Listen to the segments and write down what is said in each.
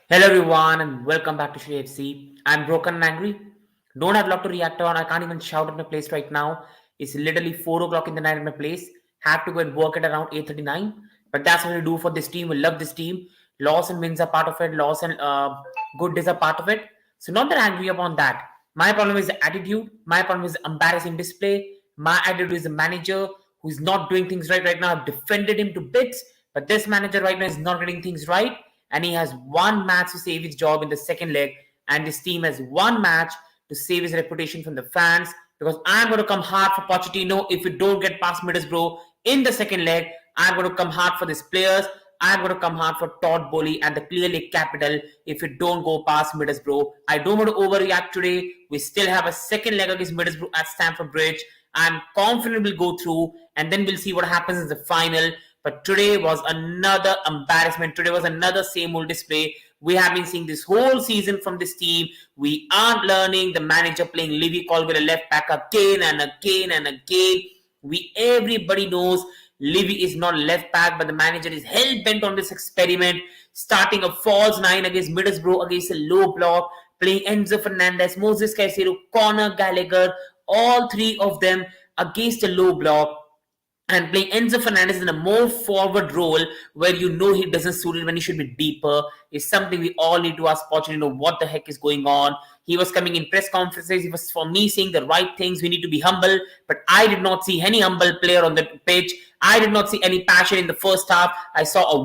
Hello everyone and welcome back to FC. I'm broken and angry. Don't have a lot to react on. I can't even shout at my place right now. It's literally 4 o'clock in the night at my place. Have to go and work at around 8:39. But that's what we do for this team. We love this team. Loss and wins are part of it. Loss and good days are part of it. So not that angry upon that. My problem is the attitude. My problem is the embarrassing display. My attitude is the manager who's not doing things right now. I've defended him to bits. But this manager right now is not getting things right, and he has one match to save his job in the second leg, and this team has one match to save his reputation from the fans, because I'm going to come hard for Pochettino if we don't get past Middlesbrough in the second leg. I'm going to come hard for these players. I'm going to come hard for Todd Bowley and the Clear Lake Capital if we don't go past Middlesbrough. I don't want to overreact today. We still have a second leg against Middlesbrough at Stamford Bridge. I'm confident we'll go through, and then we'll see what happens in the final. But today was another embarrassment. Today was another same old display we have been seeing this whole season from this team. We aren't learning. The manager playing Livy Colville left back again and again and again. Everybody knows Livy is not left back, but the manager is hell bent on this experiment, starting a false nine against Middlesbrough against a low block, playing Enzo Fernandez, Moses Caicedo, Conor Gallagher, all three of them against a low block, and playing Enzo Fernandez in a more forward role where you know he doesn't suit it, when he should be deeper, is something we all need to ask Pochettino what the heck is going on. He was coming in press conferences. He was, for me, saying the right things. We need to be humble, but I did not see any humble player on the pitch. I did not see any passion in the first half. I saw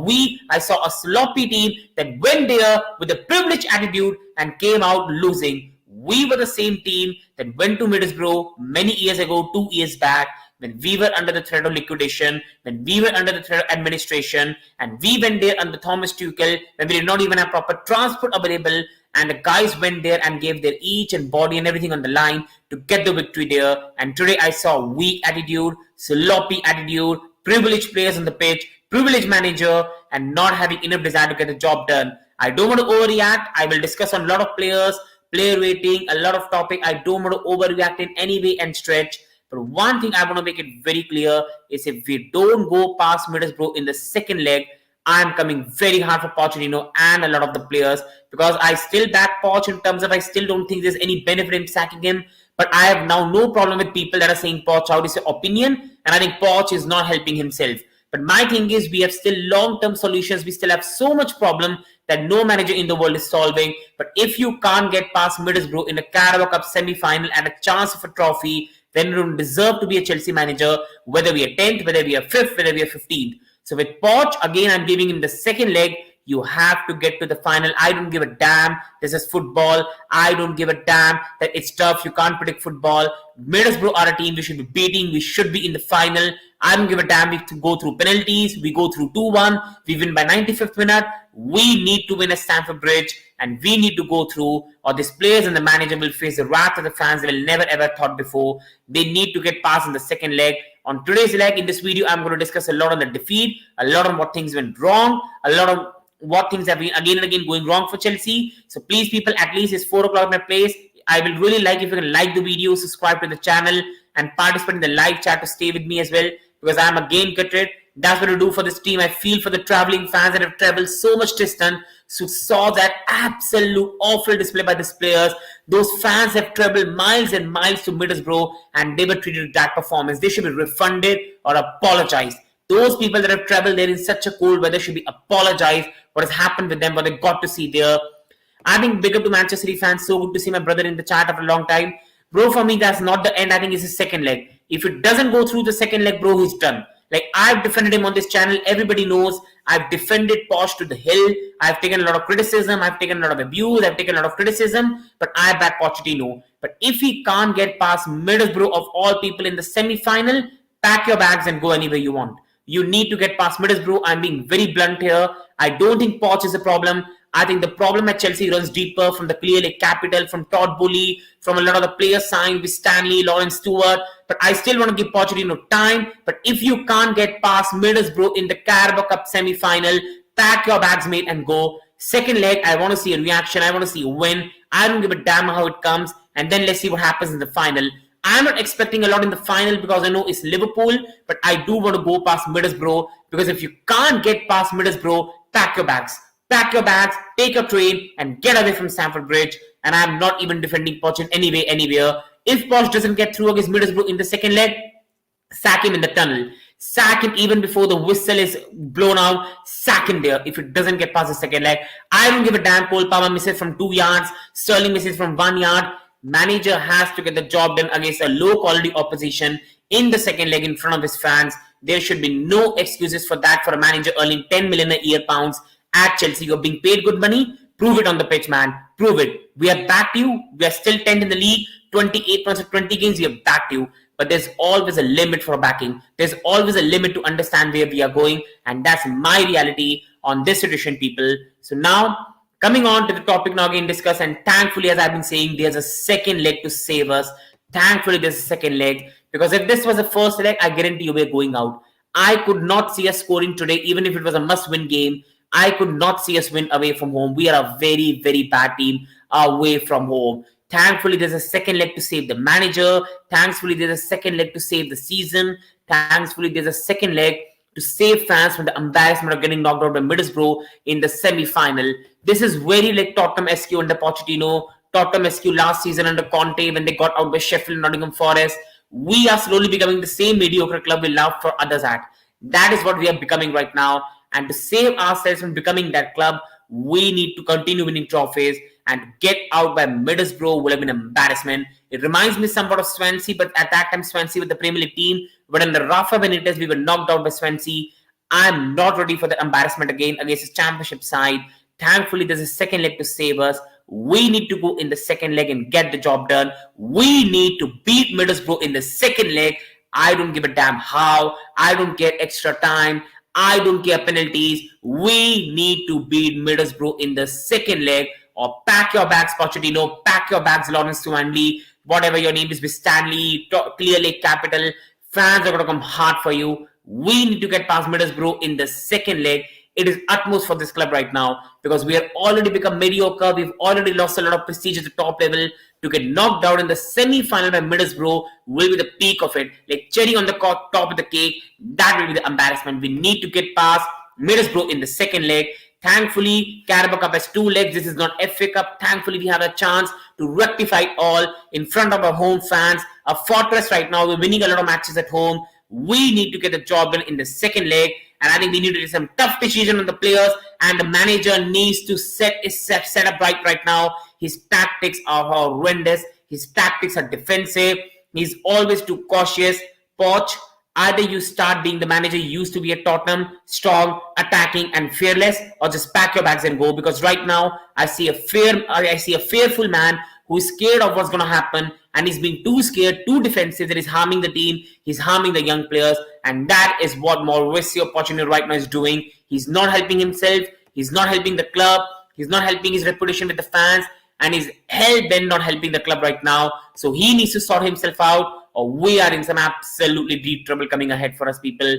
a sloppy team that went there with a privileged attitude and came out losing. We were the same team that went to Middlesbrough many years ago, 2 years back, when we were under the threat of liquidation, when we were under the threat of administration, and we went there under Thomas Tuchel, when we did not even have proper transport available, and the guys went there and gave their each and body and everything on the line to get the victory there. And today I saw weak attitude, sloppy attitude, privileged players on the pitch, privileged manager, and not having enough desire to get the job done. I don't want to overreact. I will discuss on a lot of players, player rating, a lot of topic. I don't want to overreact in any way and stretch. But one thing I want to make it very clear is, if we don't go past Middlesbrough in the second leg, I'm coming very hard for Pochettino and a lot of the players, because I still back Poch in terms of, I still don't think there's any benefit in sacking him. But I have now no problem with people that are saying Poch out is your opinion, and I think Poch is not helping himself. But my thing is, we have still long-term solutions. We still have so much problem that no manager in the world is solving. But if you can't get past Middlesbrough in a Carabao Cup semi-final and a chance of a trophy, then you don't deserve to be a Chelsea manager, whether we are 10th, whether we are 5th, whether we are 15th. So with Poch, again, I'm giving him the second leg. You have to get to the final. I don't give a damn. This is football. I don't give a damn that it's tough. You can't predict football. Middlesbrough are a team we should be beating. We should be in the final. I don't give a damn if we go through penalties. We go through 2-1. We win by 95th minute. We need to win at Stamford Bridge, and we need to go through, or these players and the manager will face the wrath of the fans they will never ever thought before. They need to get past in the second leg. On today's leg, in this video, I'm going to discuss a lot on the defeat, a lot on what things went wrong, a lot on what things have been again and again going wrong for Chelsea. So please, people, at least it's 4 o'clock my place. I will really like if you can like the video, subscribe to the channel, and participate in the live chat to stay with me as well, because I'm again gutted. That's what I do for this team. I feel for the traveling fans that have traveled so much distance, so saw that absolute awful display by these players. Those fans have traveled miles and miles to Middlesbrough, and they were treated with that performance. They should be refunded or apologized. Those people that have traveled there in such a cold weather should be apologized. What has happened with them, what they got to see there. I think big up to Manchester City fans. So good to see my brother in the chat after a long time. Bro, for me, that's not the end. I think it's his second leg. If it doesn't go through the second leg, bro, he's done. Like, I've defended him on this channel. Everybody knows I've defended Poch to the hill. I've taken a lot of criticism. I've taken a lot of abuse. I've taken a lot of criticism. But I back Pochettino. But if he can't get past Middlesbrough of all people in the semi-final, pack your bags and go anywhere you want. You need to get past Middlesbrough. I'm being very blunt here. I don't think Poch is a problem. I think the problem at Chelsea runs deeper, from the Clear Lake Capital, from Todd Bowley, from a lot of the players signed with Stanley, Lawrence Stewart. But I still want to give Pochettino time. But if you can't get past Middlesbrough in the Carabao Cup semi-final, pack your bags, mate, and go. Second leg, I want to see a reaction. I want to see a win. I don't give a damn how it comes. And then let's see what happens in the final. I'm not expecting a lot in the final because I know it's Liverpool. But I do want to go past Middlesbrough, because if you can't get past Middlesbrough, pack your bags. pack your bags, take your train, and get away from Stamford Bridge. And I'm not even defending Poch in any way, anywhere. If Poch doesn't get through against Middlesbrough in the second leg, sack him in the tunnel. Sack him even before the whistle is blown out. Sack him there if it doesn't get past the second leg. I don't give a damn. Cole Palmer misses from 2 yards. Sterling misses from 1 yard. Manager has to get the job done against a low quality opposition in the second leg in front of his fans. There should be no excuses for that for a manager earning 10 million a year pounds at Chelsea. You're being paid good money. Prove it on the pitch, man. Prove it. We have backed you. We are still 10th in the league. 28 points of 20 games. We have backed you. But there's always a limit for backing. There's always a limit to understand where we are going. And that's my reality on this edition, people. So now, coming on to the topic now again discuss. And thankfully, as I've been saying, there's a second leg to save us. Thankfully, there's a second leg. Because if this was the first leg, I guarantee you we're going out. I could not see us scoring today, even if it was a must-win game. I could not see us win away from home. We are a very, very bad team away from home. Thankfully, there's a second leg to save the manager. Thankfully, there's a second leg to save the season. Thankfully, there's a second leg to save fans from the embarrassment of getting knocked out by Middlesbrough in the semi-final. This is very like Tottenham-esque under Pochettino, Tottenham-esque last season under Conte when they got out by Sheffield and Nottingham Forest. We are slowly becoming the same mediocre club we love for others at. That is what we are becoming right now. And to save ourselves from becoming that club, we need to continue winning trophies, and get out by Middlesbrough will have been an embarrassment. It reminds me somewhat of Swansea, but at that time Swansea with the Premier League team, but in the Rafa Benitez we were knocked out by Swansea. I'm not ready for the embarrassment again against his championship side. Thankfully, there's a second leg to save us. We need to go in the second leg and get the job done. We need to beat Middlesbrough in the second leg. I don't give a damn how. I don't care extra time. I don't care penalties. We need to beat Middlesbrough in the second leg. Or pack your bags, Pochettino. Pack your bags, Lawrence Stanley. Whatever your name is, with Stanley, Clear Lake Capital. Fans are going to come hard for you. We need to get past Middlesbrough in the second leg. It is utmost for this club right now because we have already become mediocre. We've already lost a lot of prestige at the top level. To get knocked out in the semi-final by Middlesbrough will be the peak of it. Like cherry on the top of the cake. That will be the embarrassment. We need to get past Middlesbrough in the second leg. Thankfully, Carabao Cup has 2 legs. This is not FA Cup. Thankfully, we have a chance to rectify it all in front of our home fans. A fortress right now. We're winning a lot of matches at home. We need to get the job done in the second leg. And I think we need to take some tough decision on the players. And the manager needs to set his setup right now. His tactics are horrendous. His tactics are defensive. He's always too cautious. Poch, either you start being the manager you used to be at Tottenham, strong, attacking, and fearless, or just pack your bags and go. Because right now, I see a fearful man who is scared of what's going to happen, and he's being too scared, too defensive, that he's harming the team, he's harming the young players, and that is what Mauricio Pochettino right now is doing. He's not helping himself, he's not helping the club, he's not helping his reputation with the fans, and he's hell-bent not helping the club right now. So he needs to sort himself out, or we are in some absolutely deep trouble coming ahead for us, people.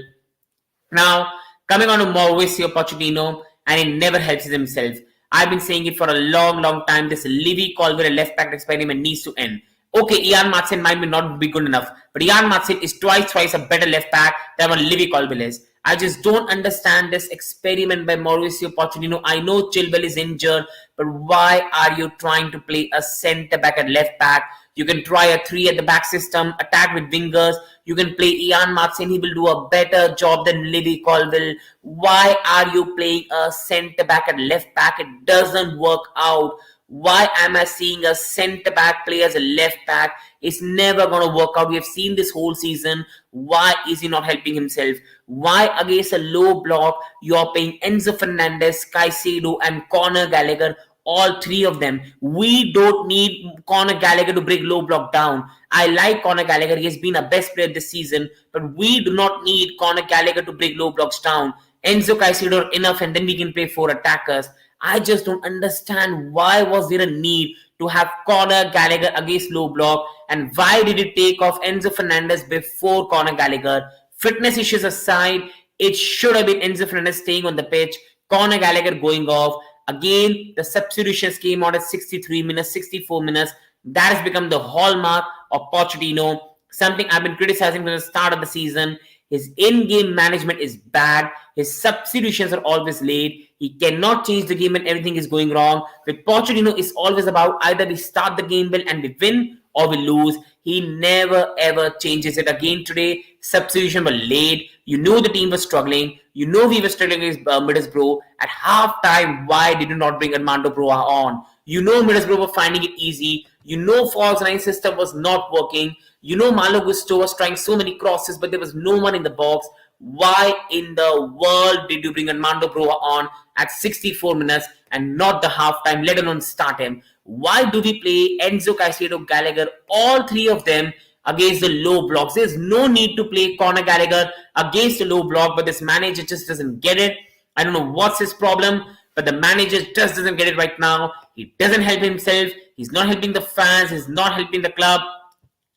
Now, coming on to Mauricio Pochettino, and he never helps himself. I've been saying it for a long time. This Livy Colville left-back experiment needs to end. Okay, Ian Maatsen might not be good enough, but Ian Maatsen is twice a better left-back than what Livy Colville is. I just don't understand this experiment by Mauricio Pochettino. I know Chilwell is injured, but why are you trying to play a centre-back at left-back? You can try a 3 at the back system, attack with wingers. You can play Ian Maatsen. He will do a better job than Livy Colville. Why are you playing a centre-back at left-back? It doesn't work out. Why am I seeing a centre-back play as a left-back? It's never going to work out. We have seen this whole season. Why is he not helping himself? Why against a low block, you're playing Enzo Fernandez, Caicedo, and Conor Gallagher? All 3 of them. We don't need Conor Gallagher to break low block down. I like Conor Gallagher. He has been a best player this season. But we do not need Conor Gallagher to break low blocks down. Enzo Caicedo are enough, and then we can play 4 attackers. I just don't understand why was there a need to have Conor Gallagher against low block, and why did it take off Enzo Fernandez before Conor Gallagher? Fitness issues aside, it should have been Enzo Fernandez staying on the pitch, Conor Gallagher going off. Again, the substitutions came out at 63 minutes, 64 minutes. That has become the hallmark of Pochettino. Something I've been criticizing from the start of the season. His in-game management is bad. His substitutions are always late. He cannot change the game when everything is going wrong. With Pochettino, it's always about either we start the game well and we win or we lose. He never ever changes it. Again today, substitution were late. You know the team was struggling. You know we were struggling against Middlesbrough. At half time, why did you not bring Armando Broja on? You know Middlesbrough were finding it easy. You know false nine system was not working. You know Malo Gusto was trying so many crosses, but there was no one in the box. Why in the world did you bring Armando Broja on at 64 minutes and not the halftime, let alone start him? Why do we play Enzo, Caicedo, Gallagher, all three of them against the low blocks? There's no need to play Conor Gallagher against the low block, but this manager just doesn't get it. I don't know what's his problem, but the manager just doesn't get it right now. He doesn't help himself. He's not helping the fans. He's not helping the club.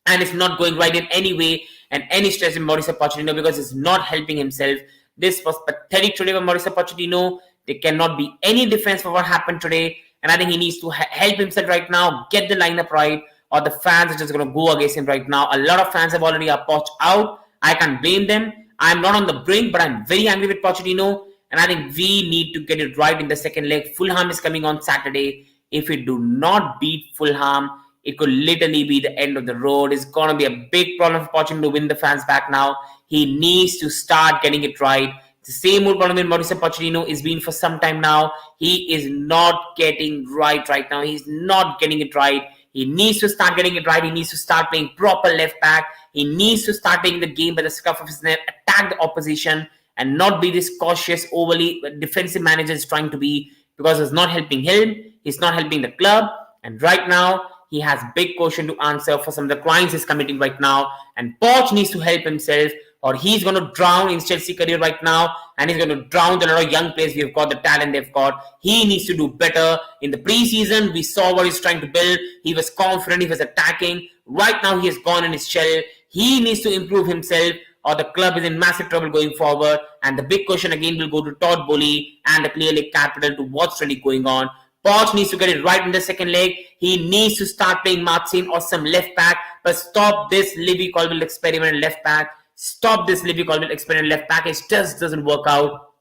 And it's not going right in any way and any stretch in Mauricio Pochettino because it's not helping himself. This was pathetic today by Mauricio Pochettino. There cannot be any defense for what happened today. And I think he needs to help himself right now, get the lineup right, or the fans are just going to go against him right now. A lot of fans have already Poch out. I can't blame them. I'm not on the brink, but I'm very angry with Pochettino. And I think we need to get it right in the second leg. Fulham is coming on Saturday. If we do not beat Fulham, it could literally be the end of the road. It's going to be a big problem for Pochettino to win the fans back now. He needs to start getting it right. The same old problem with Mauricio Pochettino is been for some time now. He is not getting right now. He's not getting it right. He needs to start getting it right. He needs to start playing proper left back. He needs to start taking the game by the scruff of his neck, attack the opposition, and not be this cautious, overly defensive manager is trying to be, because it's not helping him. He's not helping the club. And right now, he has big question to answer for some of the crimes he's committing right now. And Poch needs to help himself, or he's going to drown in Chelsea career right now, and he's going to drown the lot of young players we've got, the talent they've got. He needs to do better. In the preseason, we saw what he's trying to build. He was confident, he was attacking. Right now, he has gone in his shell. He needs to improve himself, or the club is in massive trouble going forward. And the big question again will go to Todd Boehly and the Clear Lake Capital to what's really going on. Poch needs to get it right in the second leg. He needs to start playing Martin or some left back, but stop this Livy Colville experiment left back. Stop this Livy Colville experiment left back. It just doesn't work out.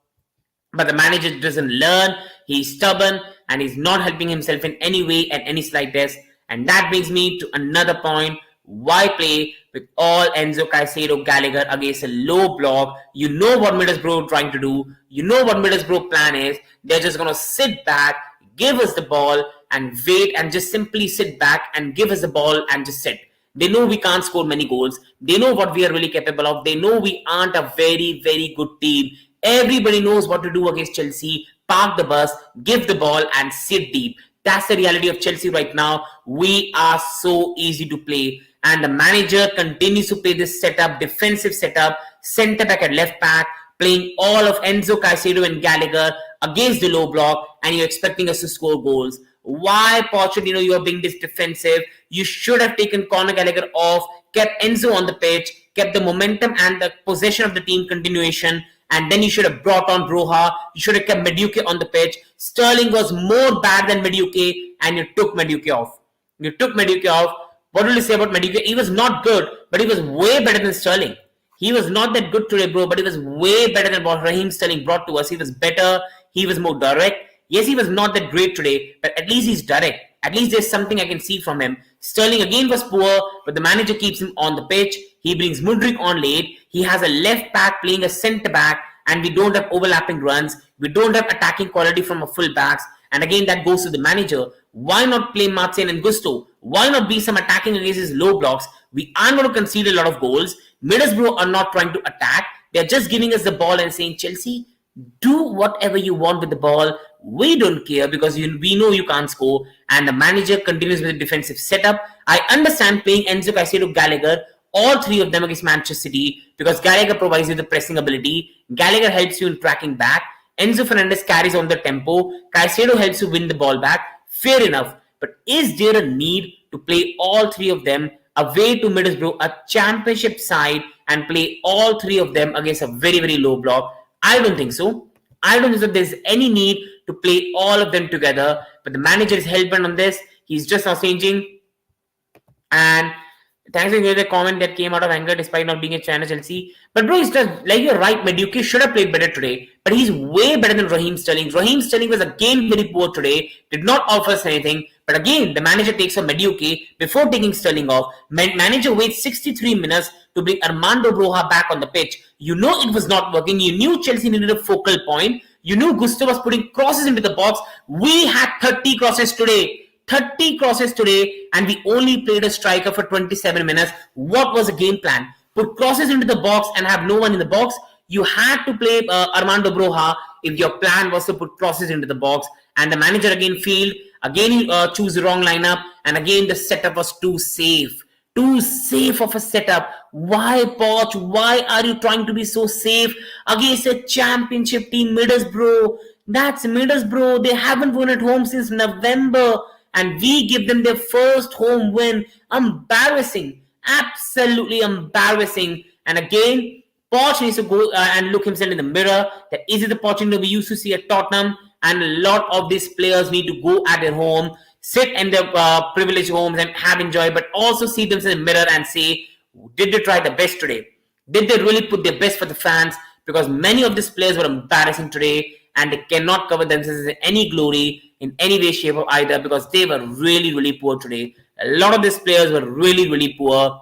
But the manager doesn't learn. He's stubborn and he's not helping himself in any way and any slightest. And that brings me to another point. Why play with all Enzo, Caicedo, Gallagher against a low block? You know what Middlesbrough are trying to do. You know what Middlesbrough plan is. They're just going to sit back, give us the ball and wait, and just simply sit back and give us the ball and just sit. They know we can't score many goals. They know what we are really capable of. They know we aren't a very, very good team. Everybody knows what to do against Chelsea. Park the bus, give the ball and sit deep. That's the reality of Chelsea right now. We are so easy to play. And the manager continues to play this setup, defensive setup, centre back and left back, playing all of Enzo, Caicedo and Gallagher against the low block, and you're expecting us to score goals. Why, Pochettino, you are being this defensive? You should have taken Conor Gallagher off, kept Enzo on the pitch, kept the momentum and the possession of the team continuation, and then you should have brought on Broja. You should have kept Madueke on the pitch. Sterling was more bad than Madueke, and you took Madueke off. What will you say about Madueke? He was not good, but he was way better than Sterling. He was not that good today, bro, but he was way better than what Raheem Sterling brought to us. He was better. He was more direct. Yes, he was not that great today, but at least he's direct. At least there's something I can see from him. Sterling again was poor, but the manager keeps him on the pitch. He brings Mudryk on late. He has a left back playing a centre back, and we don't have overlapping runs. We don't have attacking quality from our full backs. And again, that goes to the manager. Why not play Martin and Gusto? Why not be some attacking against his low blocks? We aren't going to concede a lot of goals. Middlesbrough are not trying to attack. They're just giving us the ball and saying, Chelsea, do whatever you want with the ball. We don't care because we know you can't score. And the manager continues with the defensive setup. I understand playing Enzo, Caicedo, Gallagher, all three of them against Manchester City, because Gallagher provides you the pressing ability. Gallagher helps you in tracking back. Enzo Fernandez carries on the tempo. Caicedo helps you win the ball back. Fair enough. But is there a need to play all three of them away to Middlesbrough, a championship side, and play all three of them against a very, very low block? I don't think so. I don't think so there's any need to play all of them together. But the manager is hell-bent on this. He's just not changing. And Thanks for the comment that came out of anger despite not being a fan of Chelsea. But bro, it's just like you're right. Madueke should have played better today, but he's way better than Raheem Sterling. Raheem Sterling was again very poor today. Did not offer us anything. But again, the manager takes a Madueke before taking Sterling off. Manager waits 63 minutes to bring Armando Broja back on the pitch. You know it was not working. You knew Chelsea needed a focal point. You knew Gusto was putting crosses into the box. We had 30 crosses today. 30 crosses today, and we only played a striker for 27 minutes. What was the game plan? Put crosses into the box and have no one in the box. You had to play Armando Broja if your plan was to put crosses into the box. And the manager again failed. Again, he chose the wrong lineup. And again, the setup was too safe. Too safe of a setup. Why, Poch? Why are you trying to be so safe against a championship team, Middlesbrough? That's Middlesbrough. They haven't won at home since November. And we give them their first home win. Embarrassing. Absolutely embarrassing. And again, Poch needs to go and look himself in the mirror. That is it the Pochettino we used to see at Tottenham. And a lot of these players need to go at their home, sit in their privileged homes and have enjoy, but also see themselves in the mirror and say, did they try the best today? Did they really put their best for the fans? Because many of these players were embarrassing today and they cannot cover themselves in any glory in any way, shape, or either because they were really, really poor today. A lot of these players were really, really poor.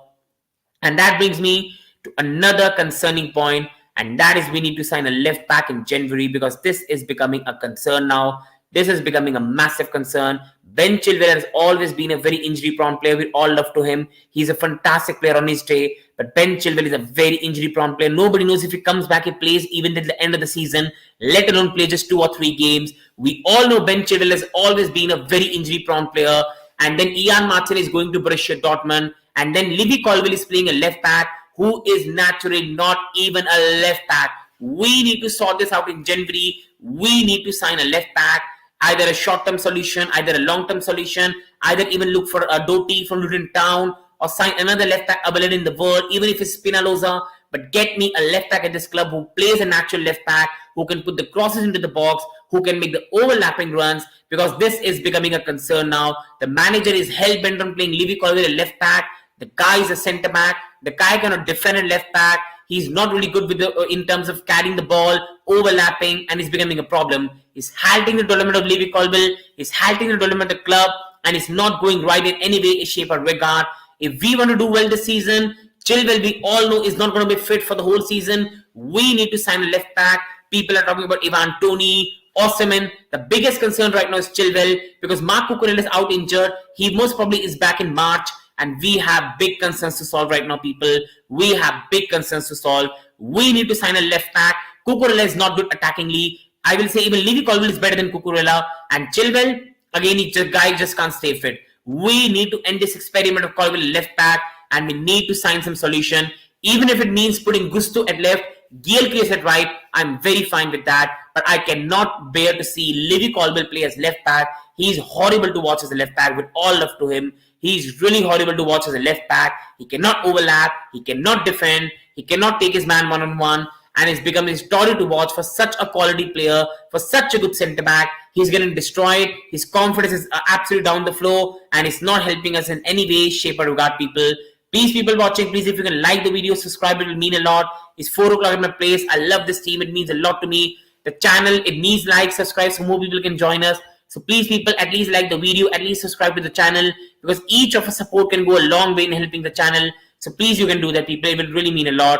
And that brings me to another concerning point, and that is we need to sign a left back in January because this is becoming a concern now. This is becoming a massive concern. Ben Chilwell has always been a very injury-prone player. We all love to him. He's a fantastic player on his day. But Ben Chilwell is a very injury-prone player. Nobody knows if he comes back, he plays even till the end of the season, let alone play just 2 or 3 games. We all know Ben Chilwell has always been a very injury-prone player. And then Ian Martin is going to Borussia Dortmund. And then Livy Colwill is playing a left back who is naturally not even a left back. We need to sort this out in January. We need to sign a left back. Either a short-term solution, either a long-term solution, either even look for a Doty from Luton Town or sign another left back ability in the world, even if it's Spinaloza. But get me a left back at this club who plays a natural left back, who can put the crosses into the box, who can make the overlapping runs, because this is becoming a concern now. The manager is hell-bent on playing Livy Colwill a left back. The guy is a centre back. The guy cannot defend a left back. He's not really good with in terms of carrying the ball, overlapping, and it's becoming a problem. He's halting the development of Livy Colwill. He's halting the development of the club, and it's not going right in any way, shape, or regard. If we want to do well this season, Chilwell, we all know, is not going to be fit for the whole season. We need to sign a left back. People are talking about Ivan Toney, Osimhen. The biggest concern right now is Chilwell because Marc Cucurella is out injured. He most probably is back in March. And we have big concerns to solve right now, people. We have big concerns to solve. We need to sign a left back. Cucurella is not good attackingly. I will say even Livy Colwill is better than Cucurella. And Chilwell, again, the guy just can't stay fit. We need to end this experiment of Colwill left back. And we need to sign some solution. Even if it means putting Gusto at left, Gielke at right, I'm very fine with that. But I cannot bear to see Livy Colwill play as left back. He's horrible to watch as a left back, with all love to him. He's really horrible to watch as a left back. He cannot overlap. He cannot defend. He cannot take his man one-on-one. And it's becoming story to watch for such a quality player, for such a good centre back. He's getting destroyed. His confidence is absolutely down the floor. And it's not helping us in any way, shape, or regard, people. Please, people watching, please, if you can like the video, subscribe, it will mean a lot. It's 4 o'clock at my place. I love this team. It means a lot to me. The channel, it needs likes, subscribe, so more people can join us. So please, people, at least like the video, at least subscribe to the channel, because each of us support can go a long way in helping the channel. So please, you can do that, people. It will really mean a lot.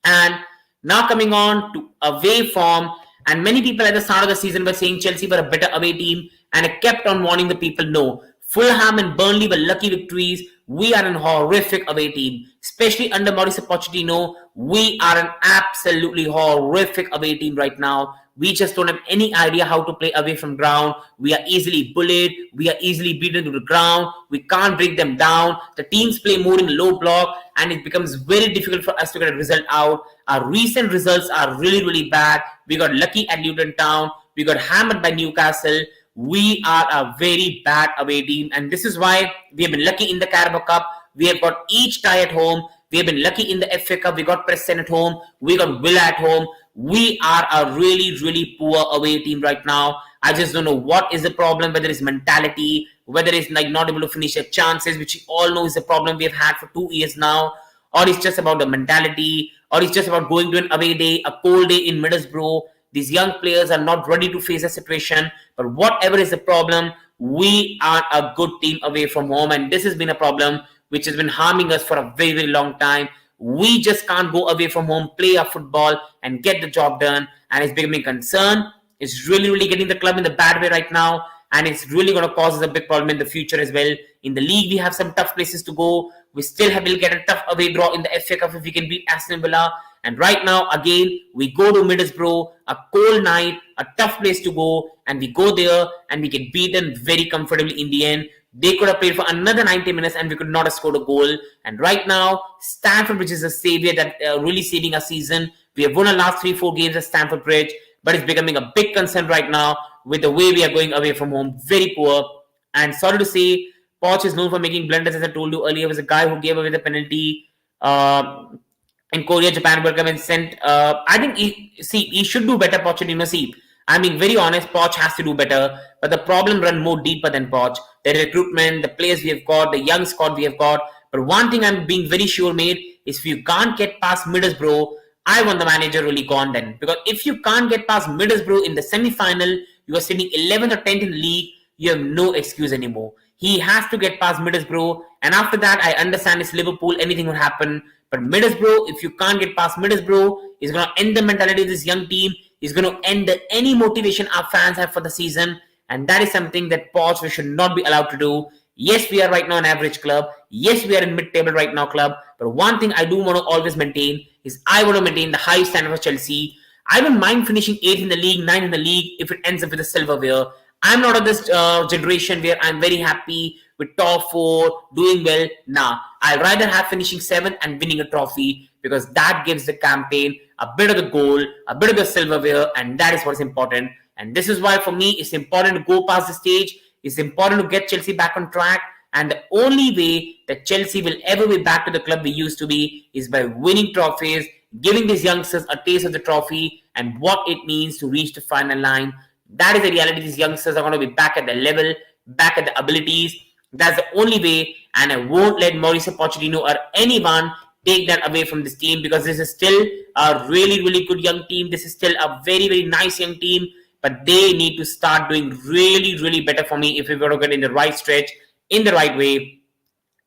And now coming on to away form, and many people at the start of the season were saying Chelsea were a better away team, and I kept on warning the people, no. Fulham and Burnley were lucky victories. We are an horrific away team, especially under Mauricio Pochettino. We are an absolutely horrific away team right now. We just don't have any idea how to play away from ground. We are easily bullied. We are easily beaten to the ground. We can't break them down. The teams play more in low block, and it becomes very difficult for us to get a result out. Our recent results are really, really bad. We got lucky at Luton Town. We got hammered by Newcastle. We are a very bad away team, and this is why we have been lucky in the Carabao Cup. We have got each tie at home. We have been lucky in the FA Cup. We got Preston at home. We got Villa at home. We are a really, really poor away team right now. I just don't know what is the problem, whether it's mentality, whether it's like not able to finish their chances, which we all know is a problem we have had for 2 years now, or it's just about the mentality, or it's just about going to an away day, a cold day in Middlesbrough. These young players are not ready to face a situation, but whatever is the problem, we are a good team away from home, and this has been a problem which has been harming us for a very, very long time. We just can't go away from home, play our football, and get the job done, and it's becoming a concern. It's really, really getting the club in the bad way right now, and it's really going to cause us a big problem in the future as well. In the league, we have some tough places to go. We still will get a tough away draw in the FA Cup if we can beat Aston Villa. And right now, again, we go to Middlesbrough, a cold night, a tough place to go, and we go there and we get beaten very comfortably in the end. They could have played for another 90 minutes and we could not have scored a goal. And right now, Stamford Bridge is a savior that really saving our season. We have won our last 3-4 games at Stamford Bridge, but it's becoming a big concern right now with the way we are going away from home. Very poor. And sorry to say, Poch is known for making blunders, as I told you earlier. Was a guy who gave away the penalty in Korea, Japan World Cup and sent. I think he should do better, Pochettino. See, I'm being very honest, Poch has to do better. But the problem run more deeper than Poch. The recruitment, the players we have got, the young squad we have got. But one thing I'm being very sure, mate, is if you can't get past Middlesbrough, I want the manager really gone then. Because if you can't get past Middlesbrough in the semi-final, you are sitting 11th or 10th in the league, you have no excuse anymore. He has to get past Middlesbrough. And after that, I understand it's Liverpool, anything will happen. But Middlesbrough, if you can't get past Middlesbrough, he's going to end the mentality of this young team. He's going to end any motivation our fans have for the season. And that is something that Poch we should not be allowed to do. Yes, we are right now an average club. Yes, we are in mid-table right now club. But one thing I do want to always maintain is I want to maintain the high standard for Chelsea. I don't mind finishing 8th in the league, 9th in the league if it ends up with a silverware. I'm not of this generation where I'm very happy with top 4, doing well. Nah, I'd rather have finishing 7th and winning a trophy because that gives the campaign a bit of the gold, a bit of the silverware, and that is what is important. And this is why for me it's important to go past the stage. It's important to get Chelsea back on track. And the only way that Chelsea will ever be back to the club we used to be is by winning trophies, giving these youngsters a taste of the trophy and what it means to reach the final line. That is the reality. These youngsters are going to be back at the level, back at the abilities. That's the only way. And I won't let Mauricio Pochettino or anyone take that away from this team because this is still a really, really good young team. This is still a very, very nice young team. But they need to start doing really, really better for me if we were to get in the right stretch, in the right way.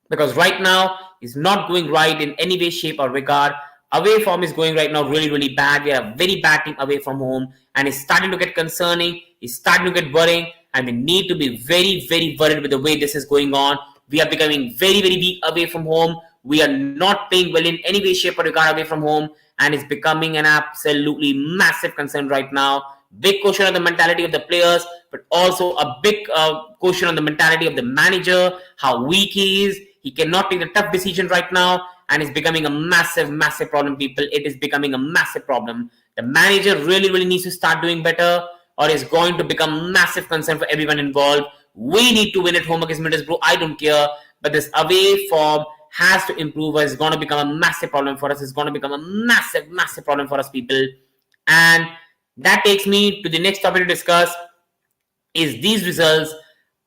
Because right now, it's not going right in any way, shape or regard. Away form is going right now really, really bad. We are a very bad team away from home. And it's starting to get concerning. It's starting to get worrying. And we need to be very, very worried with the way this is going on. We are becoming very, very weak away from home. We are not playing well in any way, shape or regard away from home. And it's becoming an absolutely massive concern right now. Big question on the mentality of the players, but also a big question on the mentality of the manager, how weak he is. He cannot take a tough decision right now, and it's becoming a massive, massive problem, people. It is becoming a massive problem. The manager really, really needs to start doing better, or it's going to become a massive concern for everyone involved. We need to win at home against Middlesbrough. I don't care, but this away form has to improve, or it's going to become a massive problem for us. It's going to become a massive, massive problem for us, people. And that takes me to the next topic to discuss is these results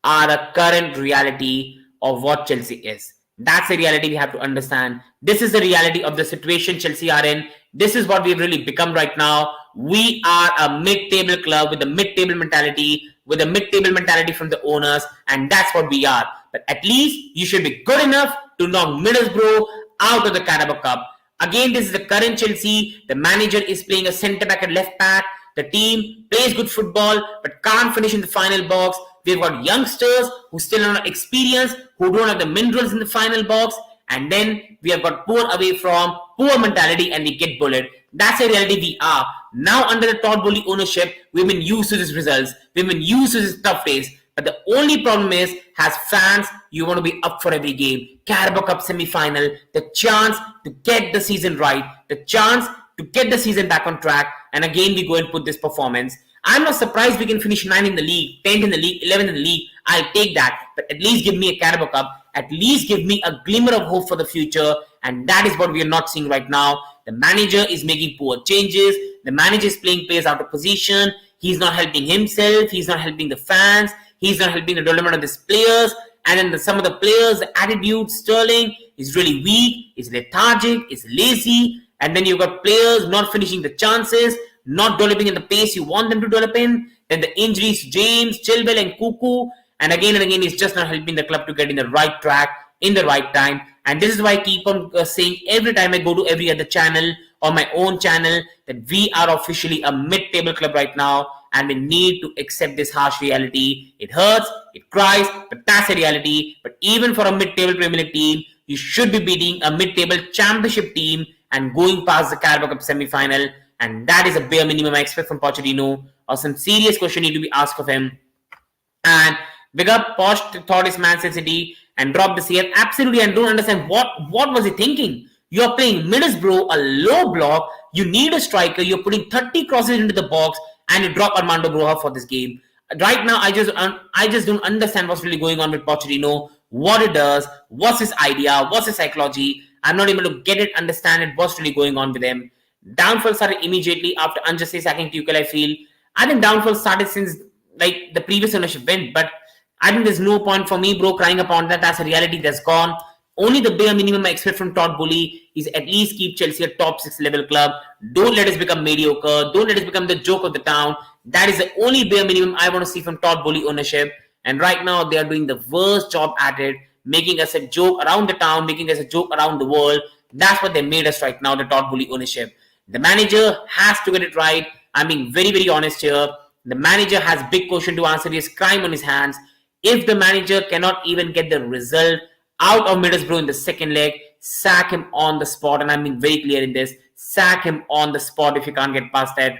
are a current reality of what Chelsea is. That's the reality we have to understand. This is the reality of the situation Chelsea are in. This is what we've really become right now. We are a mid-table club with a mid-table mentality, from the owners, and that's what we are. But at least you should be good enough to knock Middlesbrough out of the Carabao Cup. Again, this is the current Chelsea. The manager is playing a centre-back and left-back. The team plays good football but can't finish in the final box. We've got youngsters who still are not experienced, who don't have the minerals in the final box. And then we have got poor away from, poor mentality, and we get bullied. That's the reality we are. Now under the Todd Bowley ownership, we've been used to these results. We've been used to this tough days. But the only problem is, as fans, you want to be up for every game. Carabao Cup semi-final, the chance to get the season right, the chance to get the season back on track, and again we go and put this performance. I'm not surprised we can finish 9th in the league, 10th in the league, 11th in the league. I'll take that, but at least give me a Carabao Cup. At least give me a glimmer of hope for the future, and that is what we are not seeing right now. The manager is making poor changes. The manager is playing players out of position. He's not helping himself. He's not helping the fans. He's not helping the development of these players. And then some of the players, the attitude, Sterling is really weak, is lethargic, is lazy. And then you've got players not finishing the chances, not developing in the pace you want them to develop in. Then the injuries, James, Chilwell and Cuckoo. And again, he's just not helping the club to get in the right track in the right time. And this is why I keep on saying every time I go to every other channel or my own channel that we are officially a mid-table club right now, and we need to accept this harsh reality. It hurts, it cries, but that's a reality. But even for a mid-table Premier League team, you should be beating a mid-table championship team and going past the Carabao Cup semi-final. And that is a bare minimum I expect from Pochettino, or some serious question need to be asked of him. And big up, Poch thought his Man City and dropped the CF. Absolutely, and don't understand what was he thinking. You're playing Middlesbrough, a low block. You need a striker. You're putting 30 crosses into the box, and you drop Armando Broja for this game. Right now, I just don't understand what's really going on with Pochettino, what it does, what's his idea, what's his psychology. I'm not able to get it, understand it, what's really going on with him. Downfall started immediately after unjustly sacking Tuchel, I feel. I think downfall started since like the previous ownership went, but I think there's no point for me, bro, crying upon that. That's a reality that's gone. Only the bare minimum I expect from Todd Boehly is at least keep Chelsea a top 6 level club. Don't let us become mediocre. Don't let us become the joke of the town. That is the only bare minimum I want to see from Todd Boehly ownership. And right now they are doing the worst job at it, making us a joke around the town, making us a joke around the world. That's what they made us right now, the Todd Boehly ownership. The manager has to get it right. I'm being very, very honest here. The manager has big question to answer. He has crime on his hands. If the manager cannot even get the result out of Middlesbrough in the second leg, sack him on the spot. And I'm being very clear in this. Sack him on the spot if you can't get past that.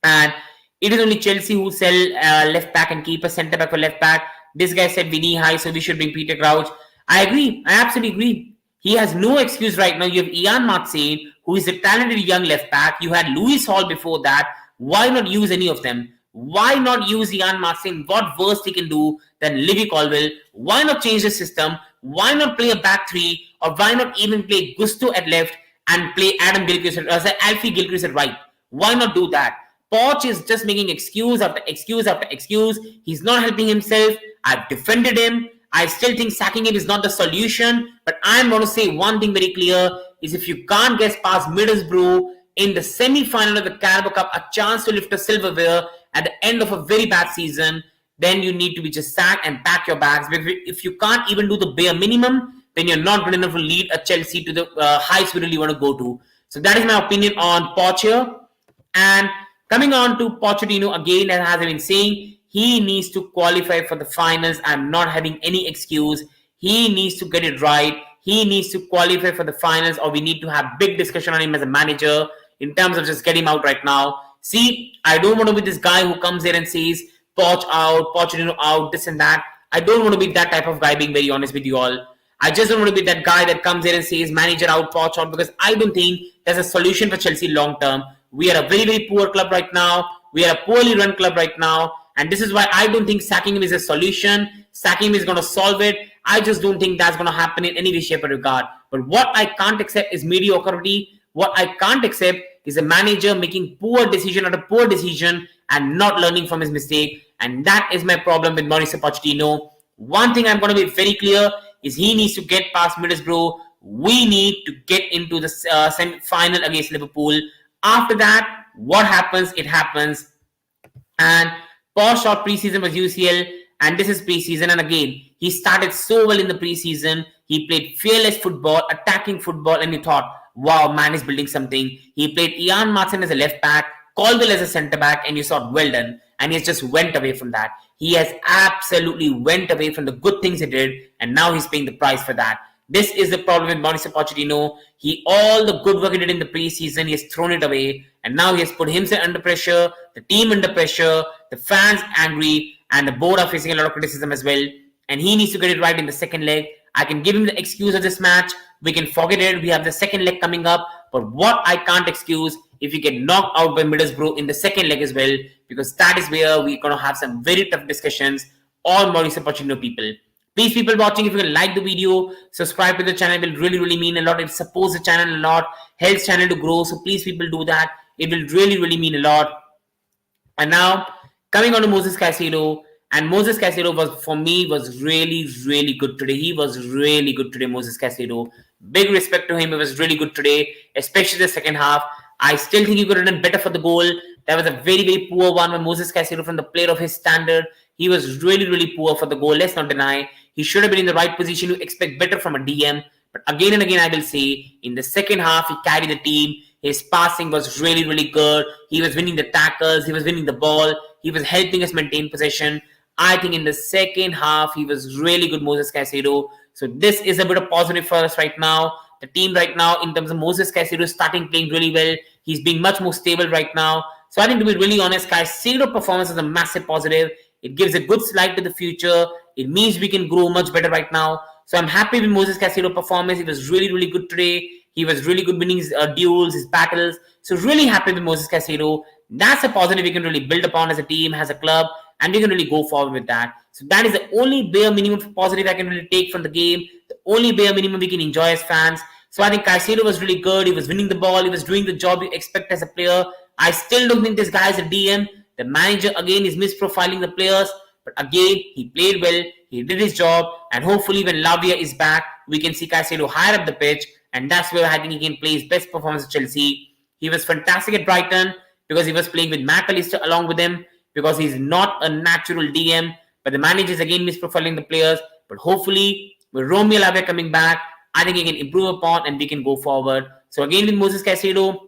And it is only Chelsea who sell left back and keep a centre back for left back. This guy said we need high, so we should bring Peter Crouch. I agree. I absolutely agree. He has no excuse right now. You have Ian Martin, who is a talented young left back. You had Lewis Hall before that. Why not use any of them? Why not use Ian Martin? What worse he can do than Livy Colville? Why not change the system? Why not play a back three? Or why not even play Gusto at left and play Alfie Gilchrist at right? Why not do that? Poch is just making excuse after excuse after excuse. He's not helping himself. I've defended him. I still think sacking him is not the solution. But I'm going to say one thing very clear is if you can't get past Middlesbrough in the semi-final of the Carabao Cup, a chance to lift a silverware at the end of a very bad season, then you need to be just sacked and pack your bags. But if you can't even do the bare minimum, then you're not good enough to lead a Chelsea to the heights we really want to go to. So that is my opinion on Poch here. And coming on to Pochettino again, as I've been saying, he needs to qualify for the finals. I'm not having any excuse. He needs to get it right. He needs to qualify for the finals, or we need to have big discussion on him as a manager in terms of just getting him out right now. See, I don't want to be this guy who comes here and says, Poch out, Pochettino out, this and that. I don't want to be that type of guy, being very honest with you all. I just don't want to be that guy that comes here and says, manager out, Poch out, because I don't think there's a solution for Chelsea long term. We are a very, very poor club right now. We are a poorly run club right now. And this is why I don't think sacking him is a solution. Sacking him is going to solve it. I just don't think that's going to happen in any way, shape, or regard. But what I can't accept is mediocrity. What I can't accept is a manager making poor decision after poor decision and not learning from his mistake. And that is my problem with Mauricio Pochettino. One thing I'm going to be very clear is he needs to get past Middlesbrough. We need to get into the semi-final against Liverpool. After that, what happens, it happens. And Poch shot preseason was UCL, and this is preseason. And again, he started so well in the preseason. He played fearless football, attacking football, and you thought, wow, man is building something. He played Ian Martin as a left back, Colville as a centre back, and you thought, well done. And he just went away from that. He has absolutely went away from the good things he did, and now he's paying the price for that. This is the problem with Mauricio Pochettino. All the good work he did in the preseason, he has thrown it away, and now he has put himself under pressure, the team under pressure, the fans angry, and the board are facing a lot of criticism as well. And he needs to get it right in the second leg. I can give him the excuse of this match. We can forget it. We have the second leg coming up. But what I can't excuse if you get knocked out by Middlesbrough in the second leg as well, because that is where we're going to have some very tough discussions on Mauricio Pochettino, people. Please, people watching, if you can like the video, subscribe to the channel. It will really, really mean a lot. It supports the channel a lot, helps channel to grow. So please, people, do that. it will really mean a lot. And now coming on to Moses Caicedo, and Moses Caicedo was for me was really good today. He was really good today, Moses Caicedo. Big respect to him. He was really good today, especially the second half. I still think he could have done better for the goal. That was a very poor one by Moses Caicedo from the player of his standard. He was really poor for the goal. Let's not deny. He should have been in the right position to expect better from a DM. But again and again, I will say, in the second half, he carried the team. His passing was really good. He was winning the tackles. He was winning the ball. He was helping us maintain possession. I think in the second half, he was really good, Moses Caicedo. So this is a bit of positive for us right now. The team right now, in terms of Moses Caicedo, starting playing really well. He's being much more stable right now. So I think, to be really honest, Caicedo performance is a massive positive. It gives a good slide to the future. It means we can grow much better right now. So I'm happy with Moses Caicedo performance. He was really good today. He was really good winning his duels, his battles. So really happy with Moses Caicedo. That's a positive we can really build upon as a team, as a club, and we can really go forward with that. So that is the only bare minimum positive I can really take from the game. The only bare minimum we can enjoy as fans. So I think Caicedo was really good. He was winning the ball. He was doing the job you expect as a player. I still don't think this guy is a DM. The manager, again, is misprofiling the players. But again, he played well. He did his job. And hopefully when Lavia is back, we can see Caicedo higher up the pitch. And that's where I think he can play his best performance at Chelsea. He was fantastic at Brighton because he was playing with McAllister along with him, because he's not a natural DM. But the manager is again misprofiling the players. But hopefully, with Romeo Lavia coming back, I think he can improve upon and we can go forward. So again, with Moses Caicedo,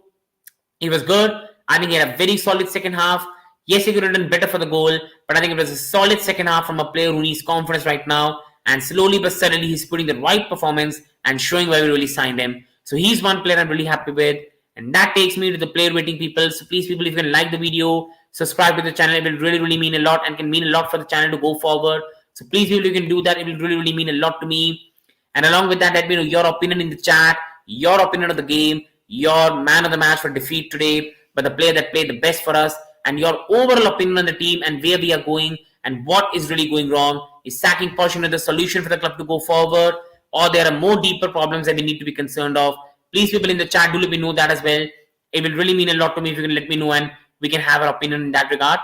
he was good. I think he had a very solid second half. Yes, he could have done better for the goal, but I think it was a solid second half from a player who needs confidence right now. And slowly but steadily, he's putting the right performance and showing why we really signed him. So he's one player I'm really happy with. And that takes me to the player rating, people. So please, people, if you can like the video, subscribe to the channel. It will really mean a lot and can mean a lot for the channel to go forward. So please, people, if you can do that, it will really mean a lot to me. And along with that, let me know your opinion in the chat, your opinion of the game, your man of the match for defeat today, but the player that played the best for us, and your overall opinion on the team and where we are going and what is really going wrong. Is sacking Pochettino the solution for the club to go forward, or there are more deeper problems that we need to be concerned of? Please, people in the chat, do let me know that as well. It will really mean a lot to me if you can let me know and we can have our opinion in that regard.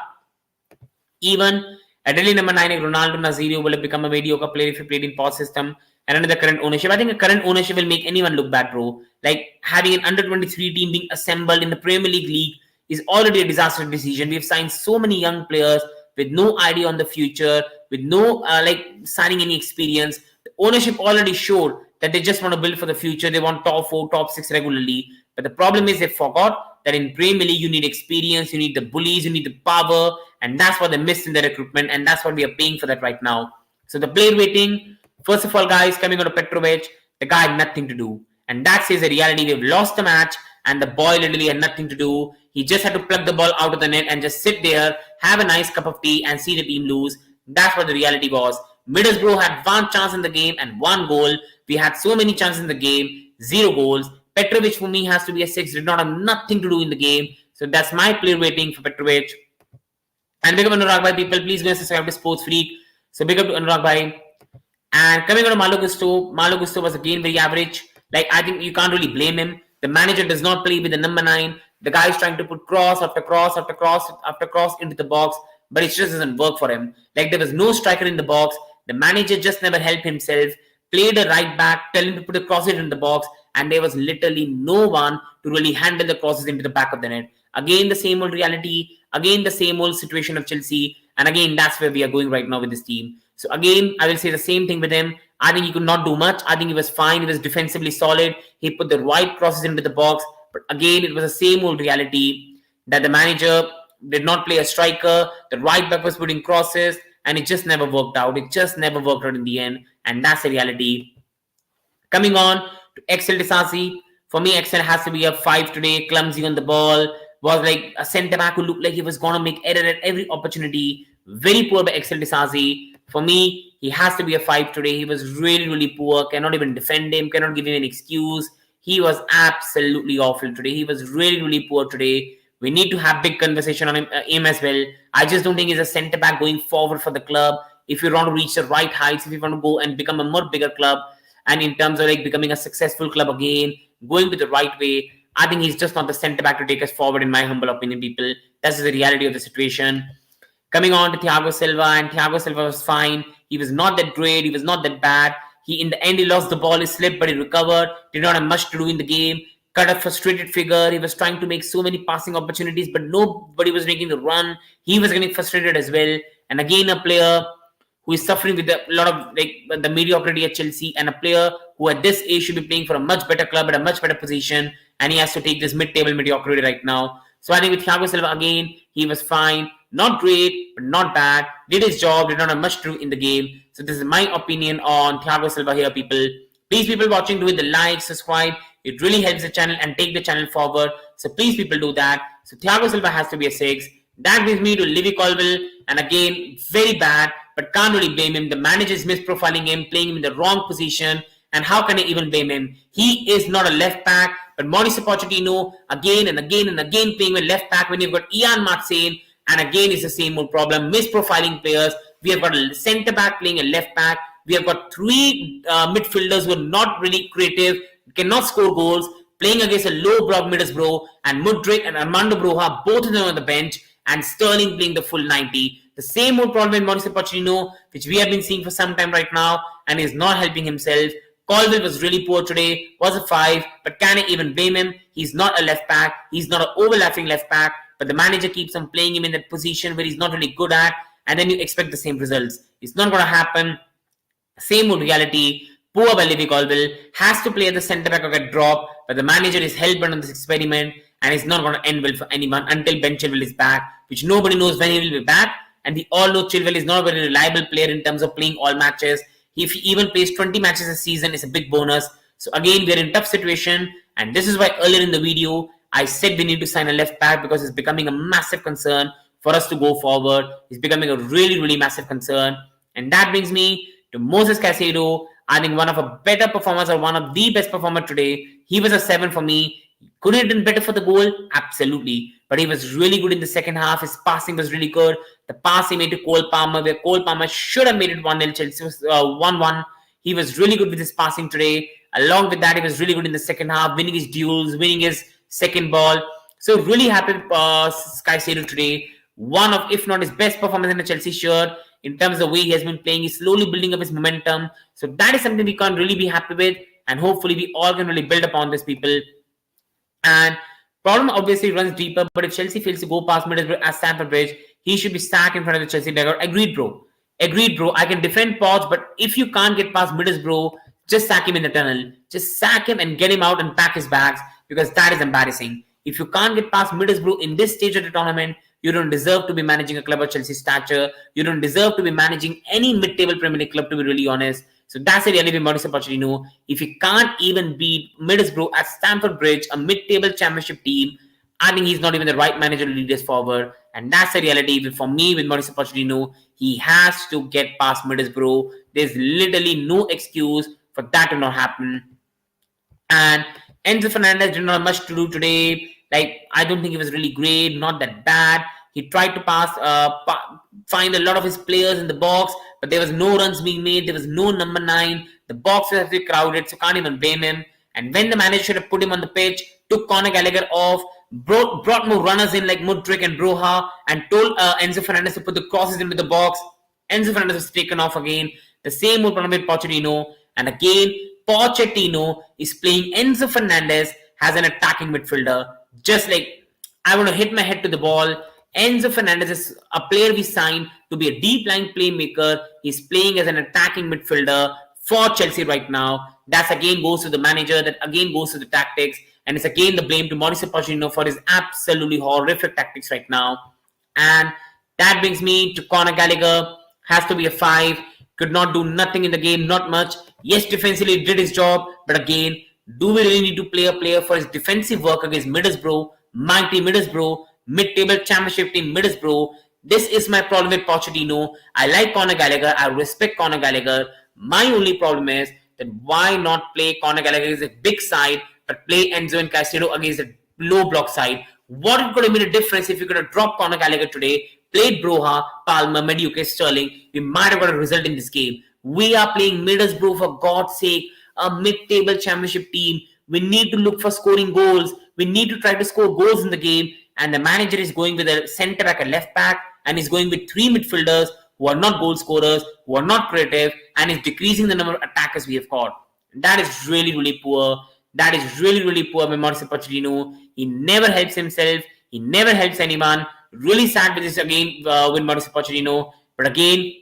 Even at really number 9, Ronaldo Nazario will have become a mediocre player if he played in pause system and under the current ownership. I think the current ownership will make anyone look bad, bro. Like having an under-23 team being assembled in the Premier League is already a disastrous decision. We have signed so many young players with no idea on the future, with no signing any experience. The ownership already showed that they just want to build for the future. They want top 4, top 6 regularly. But the problem is they forgot that in Premier League you need experience, you need the bullies, you need the power, and that's what they missed in the recruitment, and that's what we are paying for that right now. So the player rating, first of all, guys, coming out of Petrovic, the guy had nothing to do. And that says the reality. We've lost the match and the boy literally had nothing to do. He just had to plug the ball out of the net and just sit there, have a nice cup of tea and see the team lose. That's what the reality was. Middlesbrough had one chance in the game and 1 goal. We had so many chances in the game, 0 goals. Petrovic for me has to be a 6. Did not have nothing to do in the game. So that's my player rating for Petrovic. And big up Anurag Bhai, people. Please go and subscribe to Sports Freak. So big up to Anurag Bhai. And coming on to Malo Gusto was again very average. Like, I think you can't really blame him. The manager does not play with the number 9. The guy is trying to put cross after cross after cross after cross into the box, but it just doesn't work for him. Like, there was no striker in the box. The manager just never helped himself. Played a right back, tell him to put a crosses in the box, and there was literally no one to really handle the crosses into the back of the net. Again, the same old reality. Again, the same old situation of Chelsea. And again, that's where we are going right now with this team. So again, I will say the same thing with him. I think he could not do much. I think he was fine. He was defensively solid. He put the right crosses into the box. But again, it was the same old reality that the manager did not play a striker. The right back was putting crosses and it just never worked out. It just never worked out in the end. And that's the reality. Coming on to Axel Disasi. For me, Axel has to be a 5 today. Clumsy on the ball. Was like a centre back who looked like he was going to make error at every opportunity. Very poor by Axel Disasi. For me, he has to be a 5 today. He was really poor. Cannot even defend him. Cannot give him an excuse. He was absolutely awful today. He was really poor today. We need to have big conversation on him as well. I just don't think he's a centre back going forward for the club. If you want to reach the right heights, if you want to go and become a more bigger club, and in terms of like becoming a successful club again, going with the right way, I think he's just not the centre back to take us forward, in my humble opinion, people. That's the reality of the situation. Coming on to Thiago Silva, and Thiago Silva was fine. He was not that great. He was not that bad. In the end, he lost the ball. He slipped, but he recovered. Did not have much to do in the game. Cut a frustrated figure. He was trying to make so many passing opportunities, but nobody was making the run. He was getting frustrated as well. And again, a player who is suffering with a lot of the mediocrity at Chelsea, and a player who at this age should be playing for a much better club at a much better position, and he has to take this mid-table mediocrity right now. So I think with Thiago Silva again, he was fine. Not great, but not bad. Did his job, did not have much to do in the game. So this is my opinion on Thiago Silva here, people. Please, people watching, do it the like, subscribe. It really helps the channel and take the channel forward. So please, people, do that. So Thiago Silva has to be a 6. That brings me to Livy Colville. And again, very bad, but can't really blame him. The manager is misprofiling him, playing him in the wrong position. And how can I even blame him? He is not a left back, but Mauricio Pochettino again and again and again playing with left back when you've got Ian Martin. And again, it's the same old problem. Misprofiling players. We have got a centre back playing a left back. We have got 3 midfielders who are not really creative, cannot score goals, playing against a low block Middlesbrough, and Mudryk and Armando Broja, both of them on the bench, and Sterling playing the full 90. The same old problem in Mauricio Pochettino, which we have been seeing for some time right now, and is not helping himself. Colville was really poor today, was a 5, but can I even blame him? He's not a left back. He's not an overlapping left back. But the manager keeps on playing him in that position where he's not really good at, and then you expect the same results. It's not going to happen. Same old reality. Poor by Livy Colville. Has to play at the centre back or get dropped, but the manager is hell-bent on this experiment, and it's not going to end well for anyone until Ben Chilwell is back, which nobody knows when he will be back. And we all know Chilwell is not a very reliable player in terms of playing all matches. If he even plays 20 matches a season, it's a big bonus. So again, we're in a tough situation, and this is why earlier in the video, I said we need to sign a left back because it's becoming a massive concern for us to go forward. It's becoming a really, really massive concern. And that brings me to Moses Caicedo. I think one of a better performers, or one of the best performer today. He was a 7 for me. Could he have done better for the goal? Absolutely. But he was really good in the second half. His passing was really good. The pass he made to Cole Palmer, where Cole Palmer should have made it 1-0. Chelsea was 1-1. He was really good with his passing today. Along with that, he was really good in the second half, winning his duels, winning his second ball. So really happy with Caicedo today. One of, if not his best performance in the Chelsea shirt in terms of the way he has been playing. He's slowly building up his momentum. So that is something we can't really be happy with. And hopefully we all can really build upon this, people. And problem obviously runs deeper. But if Chelsea fails to go past Middlesbrough at Stamford Bridge, he should be sacked in front of the Chelsea dugout. Agreed, bro. Agreed, bro. I can defend Poch, but if you can't get past Middlesbrough, just sack him in the tunnel. Just sack him and get him out and pack his bags, because that is embarrassing. If you can't get past Middlesbrough in this stage of the tournament, you don't deserve to be managing a club of Chelsea stature. You don't deserve to be managing any mid-table Premier League club, to be really honest. So that's the reality with Mauricio Pochettino. If you can't even beat Middlesbrough at Stamford Bridge, a mid-table championship team, I think he's not even the right manager to lead us forward. And that's the reality. For me, with Mauricio Pochettino, he has to get past Middlesbrough. There's literally no excuse for that to not happen. And Enzo Fernandez did not have much to do today. I don't think he was really great, not that bad. He tried to find a lot of his players in the box, but there was no runs being made. There was no number 9. The box was actually crowded, so can't even blame him. And when the manager should have put him on the pitch, took Conor Gallagher off, brought more runners in like Mudryk and Broja, and told Enzo Fernandez to put the crosses into the box, Enzo Fernandez was taken off again. The same old problem with Pochettino. And again, Pochettino is playing Enzo Fernandez as an attacking midfielder. Just like, I want to hit my head to the ball. Enzo Fernandez is a player we signed to be a deep-lying playmaker. He's playing as an attacking midfielder for Chelsea right now. That again goes to the manager. That again goes to the tactics. And it's again the blame to Mauricio Pochettino for his absolutely horrific tactics right now. And that brings me to Conor Gallagher. Has to be a 5. Could not do nothing in the game, not much. Yes, defensively did his job. But again, do we really need to play a player for his defensive work against Middlesbrough, mighty Middlesbrough, mid-table championship team Middlesbrough? This is my problem with Pochettino. I like Conor Gallagher. I respect Conor Gallagher. My only problem is that why not play Conor Gallagher against a big side, but play Enzo and Caicedo against a low block side? What could have made a difference if you could have dropped Conor Gallagher today, played Broja, Palmer, Mediocre, Sterling? We might have got a result in this game. We are playing Middlesbrough, for God's sake, a mid-table championship team. We need to look for scoring goals. We need to try to score goals in the game. And the manager is going with a centre back, a left back, and is going with 3 midfielders who are not goal scorers, who are not creative, and is decreasing the number of attackers we have got. That is really, really poor. That is really, really poor by Mauricio Pochettino. He never helps himself. He never helps anyone. Really sad with this again with Mauricio Pochettino. But again,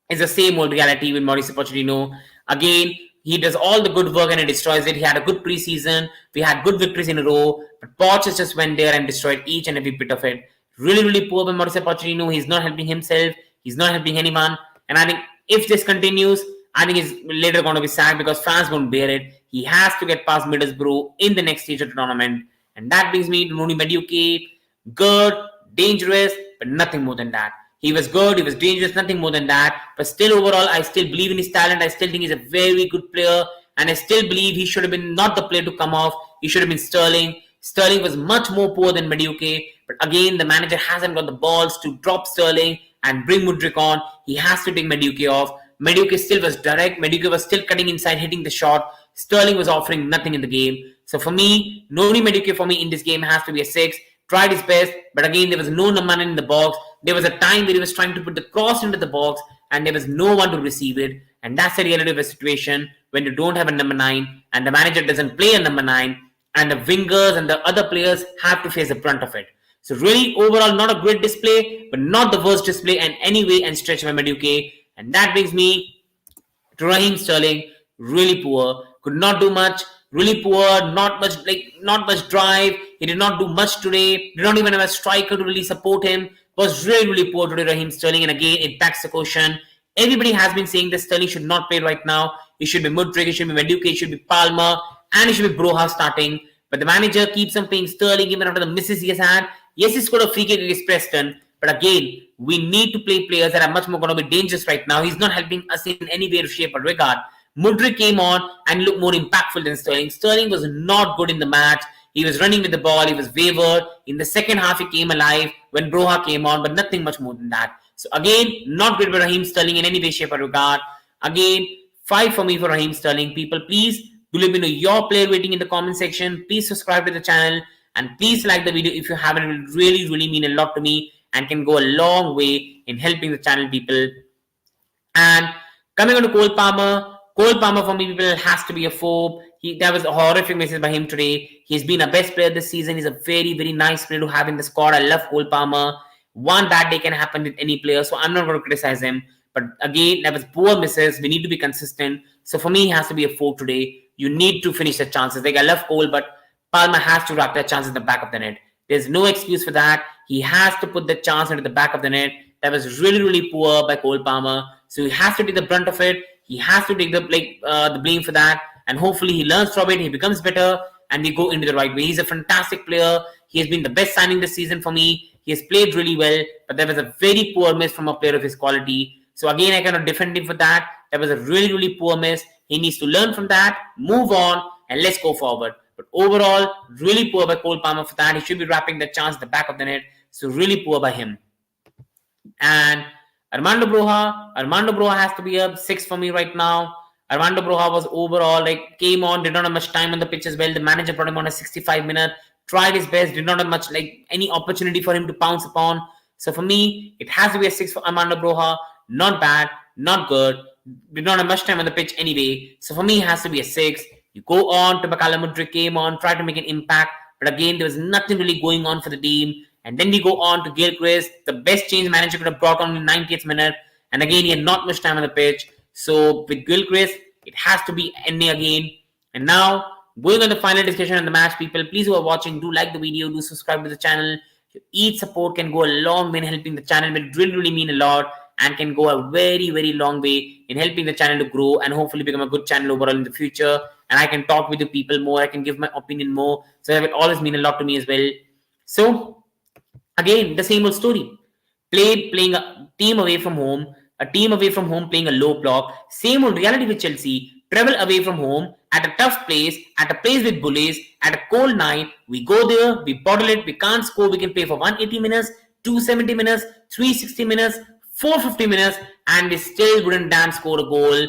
it's the same old reality with Mauricio Pochettino. Again, he does all the good work and he destroys it. He had a good preseason. We had good victories in a row. But Poch just went there and destroyed each and every bit of it. Really, really poor by Mauricio Pochettino. He's not helping himself. He's not helping anyone. And I think if this continues, I think he's later going to be sacked because fans won't bear it. He has to get past Middlesbrough in the next stage of the tournament. And that brings me to Noni Madueke. Good, dangerous, but nothing more than that. He was good, he was dangerous, nothing more than that. But still, overall, I still believe in his talent. I still think he's a very good player. And I still believe he should have been not the player to come off. He should have been Sterling. Sterling was much more poor than Madueke. But again, the manager hasn't got the balls to drop Sterling and bring Mudryk on. He has to take Madueke off. Madueke still was direct. Madueke was still cutting inside, hitting the shot. Sterling was offering nothing in the game. So for me, Noni Madueke for me in this game has to be a 6. Tried his best, but again, there was no number 9 in the box. There was a time where he was trying to put the cross into the box and there was no one to receive it. And that's the reality of a situation when you don't have a number 9 and the manager doesn't play a number 9 and the wingers and the other players have to face the brunt of it. So really, overall, not a great display, but not the worst display in any way and stretch by Madueke. And that brings me to Raheem Sterling. Really poor. Could not do much. Really poor. Not much drive. He did not do much today. Did not even have a striker to really support him. Was really, really poor today, Raheem Sterling. And again, it backs the question. Everybody has been saying that Sterling should not play right now. It should be Mudryk, it should be Madueke, it should be Palmer, and it should be Broha starting. But the manager keeps on playing Sterling even after the misses he has had. Yes, he scored a free kick against Preston. But again, we need to play players that are much more going to be dangerous right now. He's not helping us in any way, shape, or regard. Mudryk came on and looked more impactful than Sterling. Sterling was not good in the match. He was running with the ball. He was wavered. In the second half, he came alive when Broha came on, but nothing much more than that. So again, not great by Raheem Sterling in any way, shape, or regard. Again, 5 for me for Raheem Sterling. People, please do let me know your player rating in the comment section. Please subscribe to the channel and please like the video if you haven't. It will really, really mean a lot to me and can go a long way in helping the channel, people. And coming on to Cole Palmer. Cole Palmer for me, people, has to be a 4. That was a horrific message by him today. He's been a best player this season. He's a very, very nice player to have in the squad. I love Cole Palmer. One bad day can happen with any player, so I'm not going to criticize him. But again, that was poor misses. We need to be consistent. So for me, he has to be a 4 today. You need to finish the chances. Like, I love Cole, but Palmer has to wrap that chance in the back of the net. There's no excuse for that. He has to put the chance into the back of the net. That was really, really poor by Cole Palmer. So he has to take the brunt of it. He has to take the blame for that. And hopefully he learns from it. He becomes better and we go into the right way. He's a fantastic player. He has been the best signing this season for me. He has played really well, but there was a very poor miss from a player of his quality. So again, I cannot defend him for that. That was a really, really poor miss. He needs to learn from that, move on, and let's go forward. But overall, really poor by Cole Palmer for that. He should be wrapping the chance at the back of the net. So really poor by him. And Armando Broha has to be a 6 for me right now. Armando Broha was overall, came on, did not have much time on the pitch as well. The manager brought him on a 65 minute, tried his best, did not have much, any opportunity for him to pounce upon. So for me, it has to be a 6 for Armando Broha. Not bad, not good, did not have much time on the pitch anyway. So for me, it has to be a 6. You go on to Bakala Mudryk, came on, tried to make an impact. But again, there was nothing really going on for the team. And then we go on to Gilchrist, the best change manager could have brought on in the 90th minute. And again, he had not much time on the pitch. So with Gilchrist, it has to be ending again. And now, going on the final discussion on the match, people, please who are watching, do like the video, do subscribe to the channel. Each support can go a long way in helping the channel. It will really mean a lot and can go a very, very long way in helping the channel to grow and hopefully become a good channel overall in the future. And I can talk with the people more. I can give my opinion more. So that will always mean a lot to me as well. So, again, the same old story. Playing a team away from home. A team away from home playing a low block. Same old reality with Chelsea. Travel away from home at a tough place, at a place with bullies, at a cold night. We go there, we bottle it, we can't score. We can play for 180 minutes, 270 minutes, 360 minutes, 450 minutes, and we still wouldn't damn score a goal.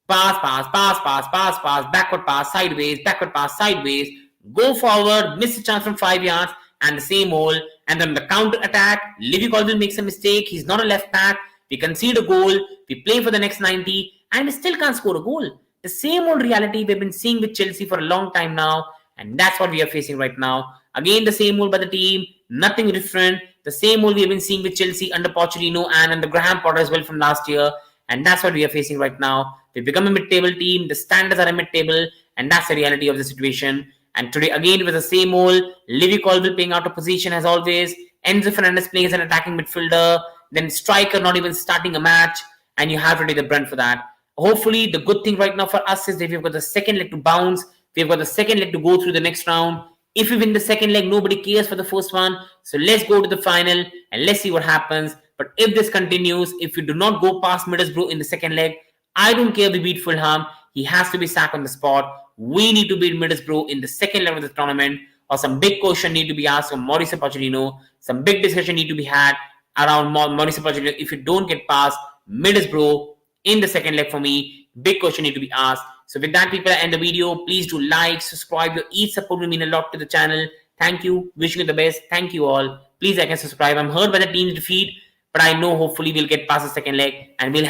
Pass, backward pass, sideways. go forward, miss a chance from 5 yards, and the same hole. And then the counter attack, Livy Colville makes a mistake. He's not a left back. We concede a goal. We play for the next 90, and we still can't score a goal. The same old reality we've been seeing with Chelsea for a long time now, and that's what we are facing right now. Again, the same old by the team, nothing different. The same old we have been seeing with Chelsea under Pochettino and under Graham Potter as well from last year, and that's what we are facing right now. We've become a mid-table team. The standards are a mid-table, and that's the reality of the situation. And today, again, it was the same old. Livy Colville playing out of position as always. Enzo Fernandez playing as an attacking midfielder. Then striker not even starting a match. And you have to take the brunt for that. Hopefully, the good thing right now for us is that we've got the second leg to bounce. We've got the second leg to go through the next round. If we win the second leg, nobody cares for the first one. So let's go to the final and let's see what happens. But if this continues, if we do not go past Middlesbrough in the second leg, I don't care if we beat Fulham. He has to be sacked on the spot. We need to beat Middlesbrough in the second leg of the tournament, or some big question need to be asked from Mauricio Pochettino. Some big discussion need to be had around Mauricio Pochettino. If you don't get past Middlesbrough in the second leg for me, big question need to be asked. So with that, people, I end the video. Please do like, subscribe. Your each support will mean a lot to the channel. Thank you. Wishing you the best. Thank you all. Please like and subscribe. I'm hurt by the team's defeat, but I know hopefully we'll get past the second leg and we'll